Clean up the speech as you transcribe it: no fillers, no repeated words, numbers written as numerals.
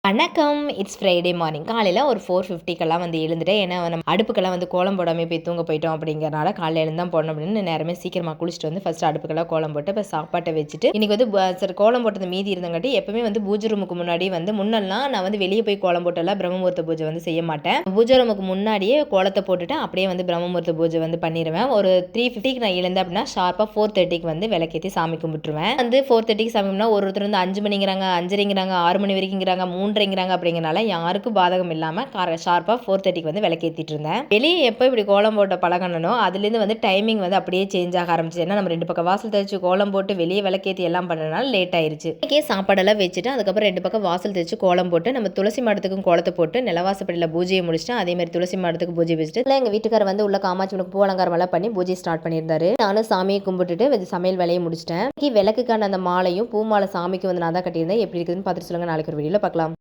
வணக்கம். It's Friday morning. காலையில ஒரு 4:50க்கெல்லாம் வந்து எழுந்துட்டேன். ஏன்னா நம்ம அடுப்புக்கெல்லாம் வந்து கோலம் போடாம போய் தூங்க போயிட்டோம் அப்படிங்கிறனால காலையில எழுந்து தான் போடணும் அப்படின்னு நேரமே சீக்கிரமா குளிச்சுட்டு வந்து ஃபர்ஸ்ட் அடுப்புக்கெல்லாம் கோலம் போட்டு இப்போ சாப்பாட்டை வச்சுட்டு இன்னைக்கு வந்து சரி கோலம் போட்டது மீதி இருந்தங்காட்டி எப்பவுமே வந்து பூஜை ரூமுக்கு முன்னாடி வந்து முன்னெல்லாம் நான் வந்து வெளியே போய் கோலம் போட்டெல்லாம் பிரம்மமுகூர்த்த பூஜை வந்து செய்ய மாட்டேன். பூஜை ரூமுக்கு முன்னாடியே கோலத்தை போட்டுட்டு அப்படியே வந்து பிரம்மமுகூர்த்த பூஜை வந்து பண்ணிடுவேன். ஒரு 3:50க்கு நான் எழுந்தேன் அப்படின்னா ஷார்ப்பாக 4:30க்கு வந்து விளக்கேற்றி சாமி கும்பிட்டுருவேன். வந்து 4:30க்கு சாமி கும்பிட்டா ஒருத்தர் வந்து 5 மணிங்கிறாங்க, 5:30ங்கிறாங்க, 6 மணி வரைக்குங்கிறாங்க, 3:30ங்கிறாங்க அப்படிங்கிறனால யாருக்கும் பாதகம் இல்லாம ஷார்ப்பா 4:30க்கு வந்து விளக்கேத்திட்டு இருந்தேன். வெளியே எப்போ இப்படி கோலம் போட்ட பழகனோ அதுலேருந்து வந்து டைமிங் வந்து அப்படியே சேஞ்ச் ஆக ஆரம்பிச்சு. ஏன்னா நம்ம 2 பக்கம் வாசல் தெளிச்சு கோலம் போட்டு வெளியே விளக்கேத்தி எல்லாம் பண்ணனால லேட் ஆயிருச்சு. இன்னைக்கே சாப்பாடெல்லாம் வச்சுட்டு அதுக்கப்புறம் 2 பக்கம் வாசல் தெளிச்சு கோலம் போட்டு நம்ம துளசி மாடத்துக்கும் கோலத்தை போட்டு நிலவாசப்படியில் பூஜையை முடிச்சுட்டு அதே மாதிரி துளசி மாடத்துக்கு பூஜை வச்சுட்டு எங்க வீட்டுக்காரர் வந்து உள்ள காமாட்சி பூ அலங்காரம் எல்லாம் பண்ணி பூஜை ஸ்டார்ட் பண்ணியிருந்தாரு. நானும் சாமியை கும்பிட்டுட்டு சமையல் வேலையை முடிச்சிட்டேன். விளக்குக்கான அந்த மாலையும் பூ மாலை சாமிக்கு வந்து நான் தான் கட்டியிருந்தேன். எப்படி இருக்குதுன்னு பார்த்துட்டு சொல்லுங்க. நாளைக்கு ஒரு வீடியோல பார்க்கலாம்.